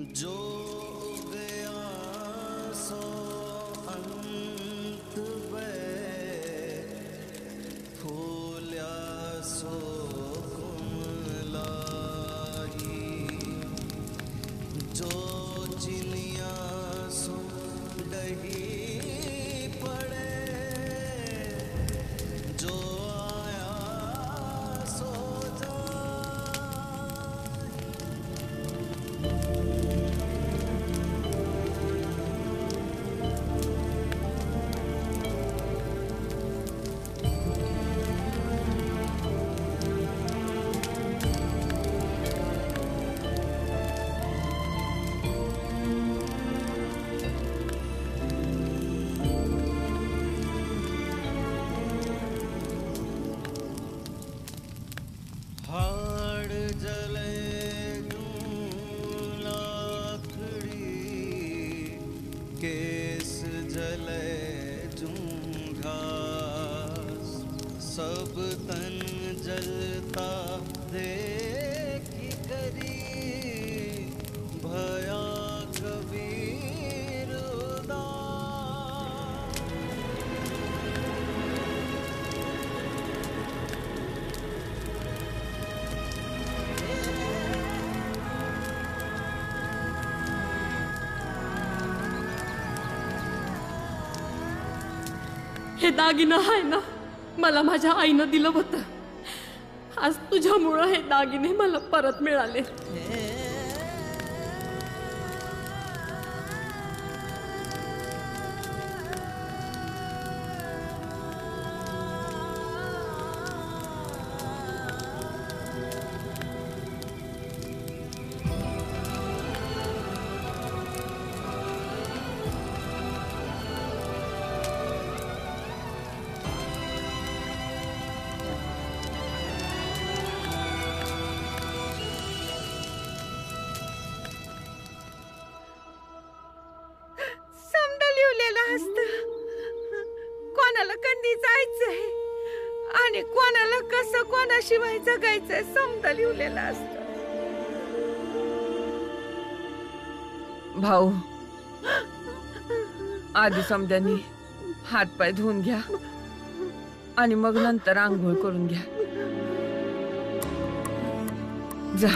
जो गया सो अंत में फूल्या सो कुमलाई जो चिनिया सो डही पड़े जो आया सो हाड़ जले लाकड़ी केस जले घास सब तन जलता देखी करी भया कबीर उदास। हे दागिनं आहे ना, मला माझ्या आईनं दिलं होतं. आज तुझ्यामुळं हे दागिने मला परत मिळाले. कोणाला कधी जायचंय आणि कोणाला कसं कोणाशिवाय जगायचंय समजा लिहिलेलं असतं. भाऊ, आधी समद्यांनी हात पाय धुवून घ्या आणि मग नंतर आंघोळ करून घ्या. जा.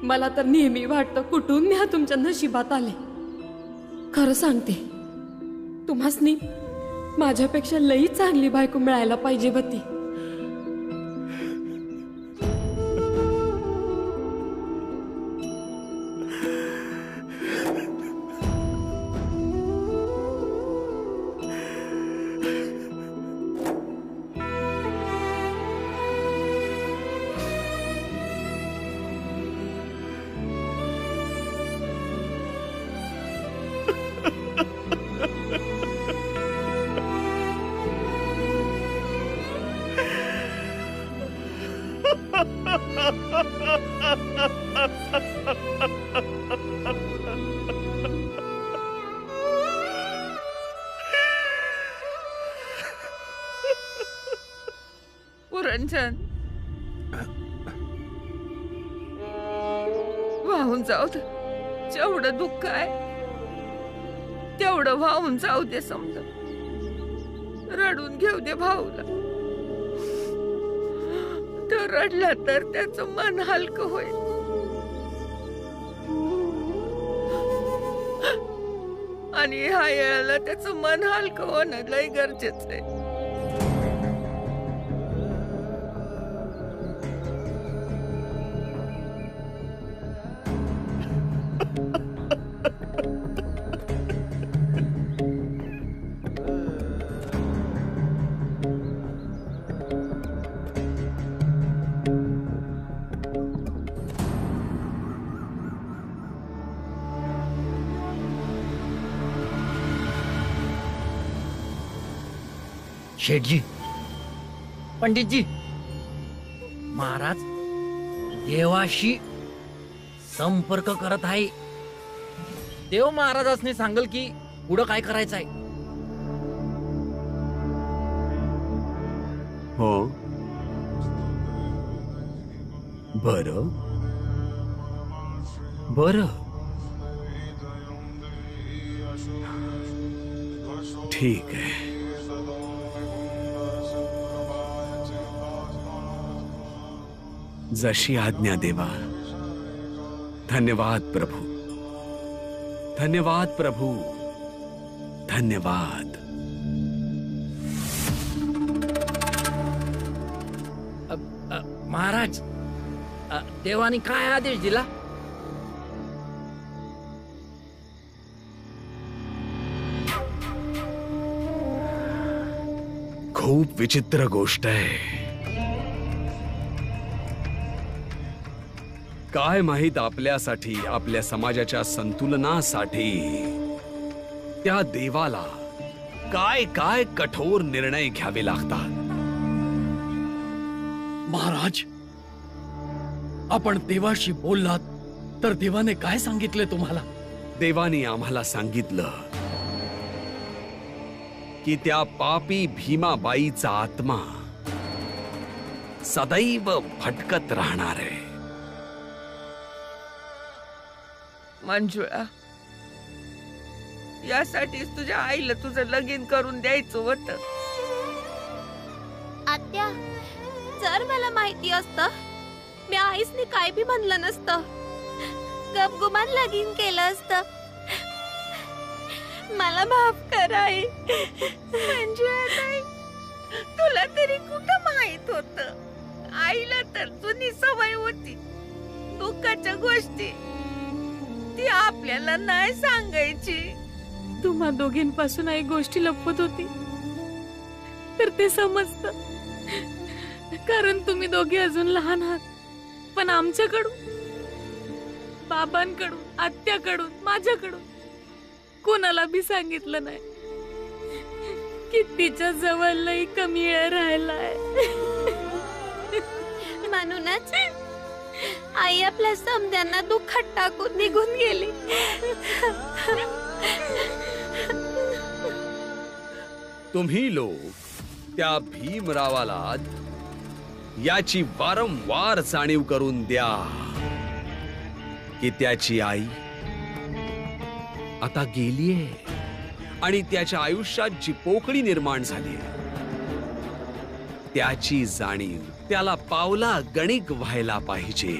मला तर नेहमी वाटतं कुठून मी तुमच्या नशिबात आले. खरं सांगते, तुम्हासनी माझ्यापेक्षा लई चांगली बायको मिळायला पाहिजे होती. पुरंजन, वाहून जाऊ दे. जेवढं दुःख आहे तेवढं वाहून जाऊ दे. समजा रडून घेऊ दे भाऊला. तो रडला तर त्याचं मन हलकं होईल. आणि ह्या वेळेला त्याचं मन हलकं होणं लय गरजेचं आहे. शेठजी, पंडितजी, महाराज देवाशी संपर्क करत आहे. देव महाराजांनी सांगल की पुढं काय करायचं आहे. हो, बरं बरं, ठीक आहे. जशी आज्ञा देवा. धन्यवाद प्रभू, धन्यवाद प्रभू, धन्यवाद. महाराज, देवाने काय आदेश दिला? खूप विचित्र गोष्ट आहे. काय माहित आपल्यासाठी, आपल्या समाजाच्या संतुलनासाठी त्या देवाला काय काय कठोर निर्णय घ्यावे लागतात. महाराज, आपण देवाशी बोललात तर देवाने काय सांगितले तुम्हाला? देवाने आम्हाला सांगितलं की त्या पापी भीमाबाईचा आत्मा सदैव भटकत राहणार आहे. मंजुळा, यासाठीच तुझ्या आईला तुझं लगीन करून द्यायचं होतं. आत्या, जर मला माहिती असतं मी आईसनी काय बी म्हणलं नसतं. गपगुमान लगीन केलं असतं. मला माफ करा आई. मंजुळा ताई, तुला तरी कुठं माहित होत? आईला तर जुनी सवय होती. दुःखाच्या गोष्टी ती आपल्याला नाही सांगायची. तुम्हा दोघींपासून आई गोष्टी लपवत होती तर ते समजतं, कारण तुम्ही दोघे अजून लहान आहात. पण आमच्याकडून, बाबांकडून, आत्याकडून, माझ्याकडून कोणाला बी सांगितलं नाही की तिच्या जवळ लई कमी वेळ राहिलाय. म्हणूनच आई आपल्या समद्यांना दुःखात टाकून निघून गेली. तुम्ही लोक त्या भीमरावाला याची वारंवार जाणीव करून द्या की त्याची आई आता गेलीये आणि त्याच्या आयुष्यात जी पोकळी निर्माण झाली त्याची जाणीव त्याला पावला गणिक व्हायला पाहिजे,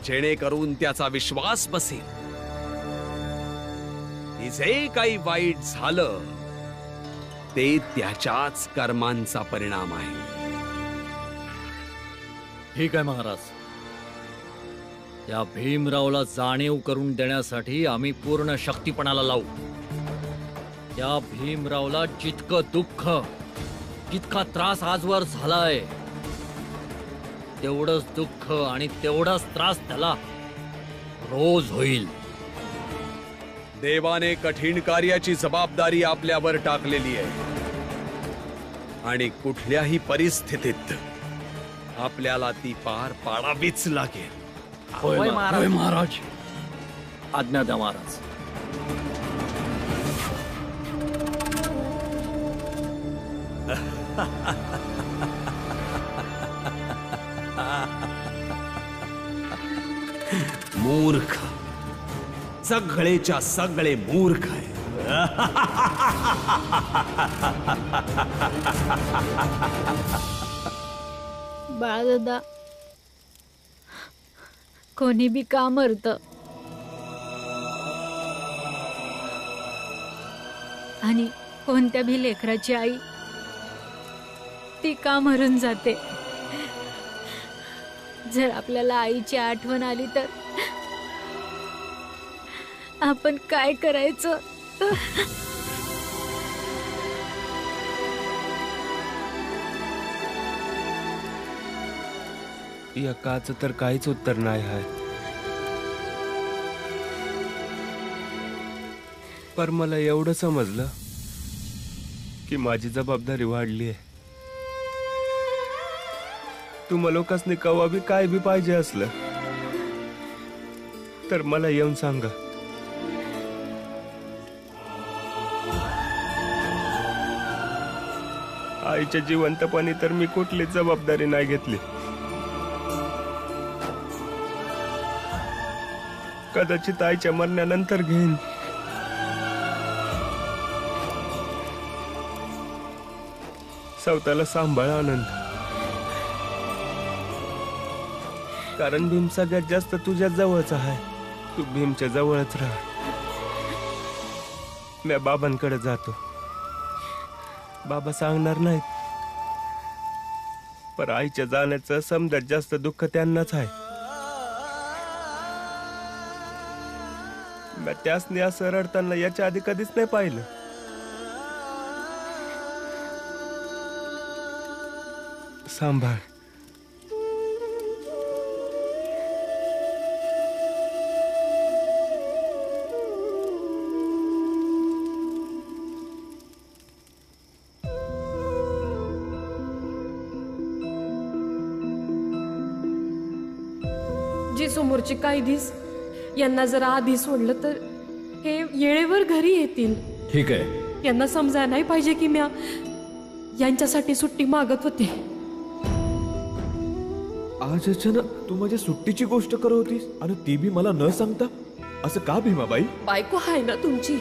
जेणेकरून त्याचा विश्वास बसेल की जे काही वाईट झालं ते त्याच्याच कर्मांचा परिणाम आहे. ठीक आहे महाराज, त्या भीमरावला जाणीव करून देण्यासाठी आम्ही पूर्ण शक्तीपणाला लावू. त्या भीमरावला जितकं दुःख, जितका त्रास आजवर झालाय तेवढंच दुःख आणि तेवढाच त्रास त्याला रोज होईल. देवाने कठीण कार्याची जबाबदारी आपल्यावर टाकलेली आहे आणि कुठल्याही परिस्थितीत आपल्याला ती पार पाडावीच लागेल. होय महाराज. आज्ञा द्या महाराज. मूर्ख, सगळेच्या सगळे मूर्ख आहे. बाळदादा, कोणी बी का मरत आणि कोणत्या भी लेकराची आई ती का मरून जाते. जर आपल्याला आईची आठवण आली तर आपण काय करायचं? या काच तर काहीच उत्तर नाही आहे, पर मला एवढं समजलं की माझी जबाबदारी वाढली आहे. तुम्हा लोकांनी कवा बी काय बी पाहिजे असलं तर मला येऊन सांगा. आईच्या जिवंतपणी तर मी कुठलीच जबाबदारी नाही घेतली. कदाचित आईच्या मरण्यानंतर घेईन. स्वतःला सांभाळ आनंद, कारण भीम सगळ्यात जास्त तुझ्या जवळच आहे. तू भीमच्या जवळच राहा. मी बाबांकडे जातो. बाबा सांगणार नाहीत, पण आईच्या जाण्याचं समजात जास्त दुःख त्यांनाच आहे. मी त्यासनी असं रडताना याच्या आधी कधीच नाही पाहिलं. सांभाळ. जी समोरची कायदीस यांना जरा आधी सोडलं तर हे येळेवर घरी येतील. ठीक आहे. यांना समजायला नाही पाहिजे की मी यांच्यासाठी सुट्टी मागत होते. आज अचानक तू माझ्या सुट्टीची गोष्ट करत होतीस आणि ती बी मला न सांगता. असं का भीमाबाई? बायको आहे ना तुमची,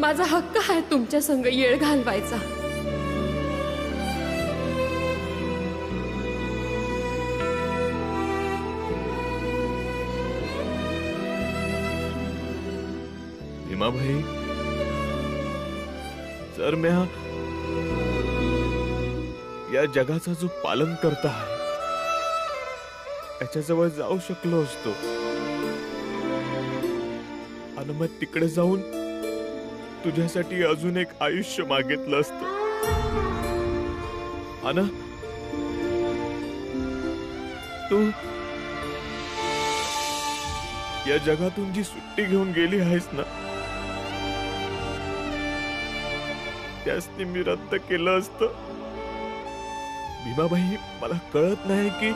माझा हक्क आहे तुमच्या संग येळ घालवायचा. भीमाबाई, जर मी या जगाचा जो पालन करता आहे त्याच्याजवळ जाऊ शकलो असतो आणि मग तिकडे जाऊन तुझ्यासाठी अजून एक आयुष्य मागितलं असतं. आणि तू या जगातून जी सुट्टी घेऊन गेली आहेस ना, त्यासनी मी रद्द केलं असतं. भीमाबाई, मला कळत नाही की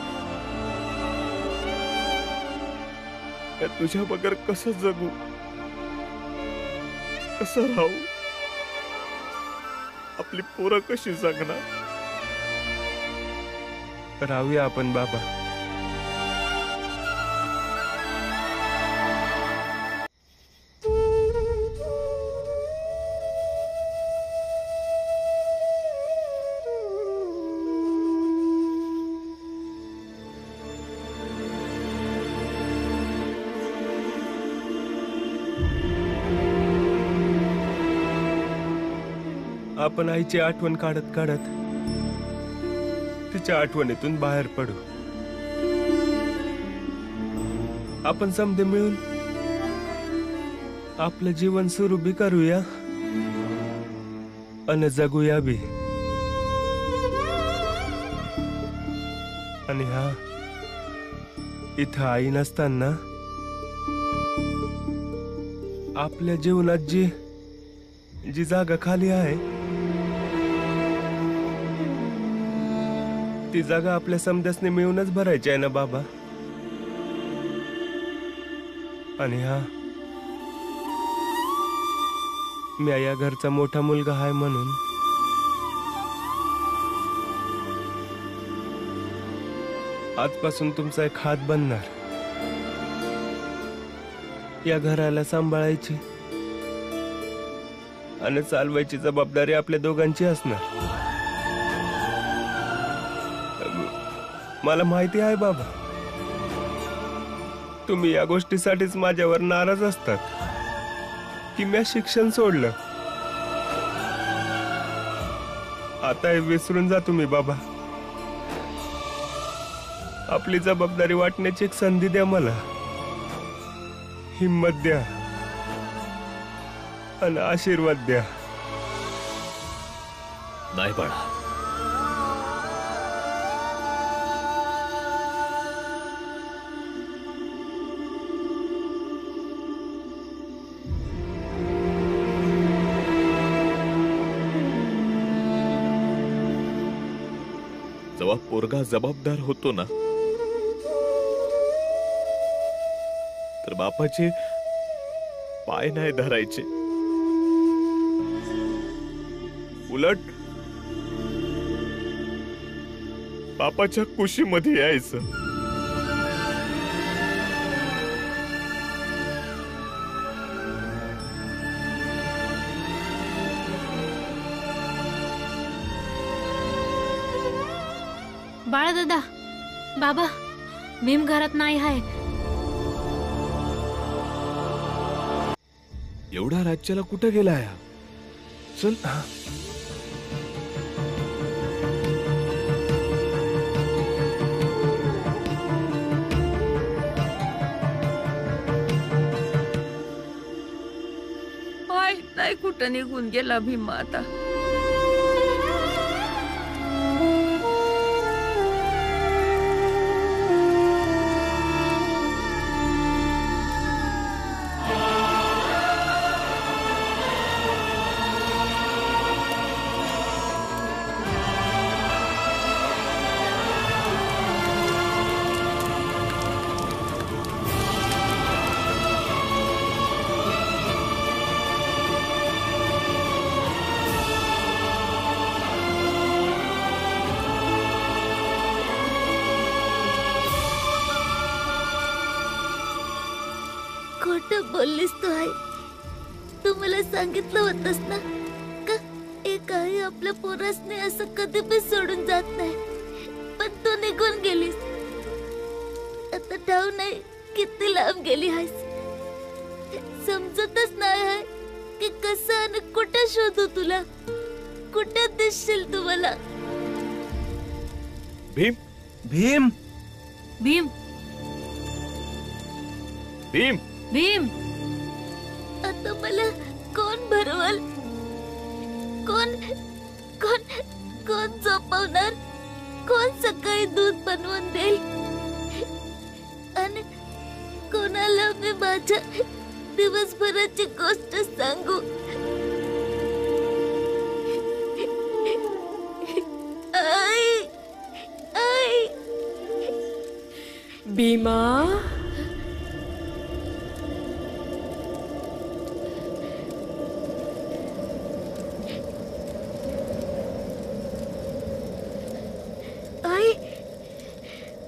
तुझ्या बगर कसं जगू, कसं राहू, आपली पोरं कशी जगणार. राहूया आपण बाबा. आपण आईची आठवण काढत काढत तिच्या आठवणीतून बाहेर पडू. आपण समधे मिळून आपलं जीवन सुरू बी करूया आणि जगूया बी. आणि हा, इथं आई नसताना आपल्या जीवनात जी जी जागा खाली आहे ती जागा आपल्या समध्यासने मिळूनच भरायची आहे ना बाबा. आणि हा, मी या घरचा मोठा मुलगा आहे म्हणून आजपासून तुमचा एक हात बनणार. या घराला सांभाळायची आणि चालवायची जबाबदारी आपल्या दोघांची असणार. मला माहिती आहे बाबा, तुम्ही या गोष्टीसाठीच माझ्यावर नाराज असतात की मी शिक्षण सोडलं. आता हे विसरून जा तुम्ही बाबा. आपली जबाबदारी वाटण्याची एक संधी द्या मला. हिम्मत द्या आणि आशीर्वाद द्या. नाही बाळा, जेव्हा पोरगा जबाबदार होतो ना, तर बापाचे पाय नाही धरायचे, उलट बापाच्या कुशीमध्ये यायचं. बाळा दादा, बाबा, भीम घरात नाही आहे. एवढा राज्याला कुठं गेलाय हा? चल. माहित नाही कुठं निघून गेला भीम आता. खोटं बोललीस तू आई. तू मला सांगितलं होतंस ना का एक आई आपल्या पोरासने असं कधी बी सोडून जात नाही, पण तू निघून गेलीस. आता ठाव नाही किती लांब गेली आहेस. समजतच नाही आहे की कसं आणि कुठं शोधू तुला. कुठं दिसशील तू मला. भीम, भीम, भीम, भीम, भीम. आता मला कोण भरवल? कोण कोण कोण झोपवणार? कोण सकाळी दूध बनवून देईल? आणि कोणाला मी माझ्या दिवसभराची गोष्ट सांगू? आई, आई. भीमा, आई,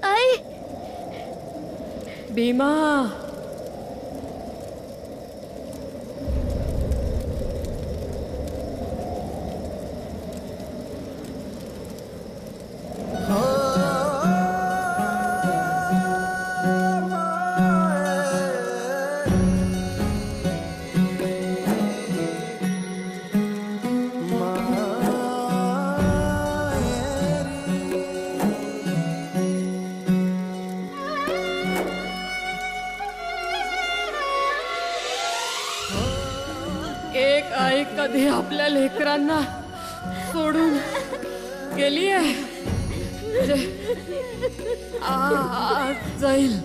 आई. भीमा. एक आई कधी आपल्या लेकरांना सोडून गेली आहे. आज जाईल.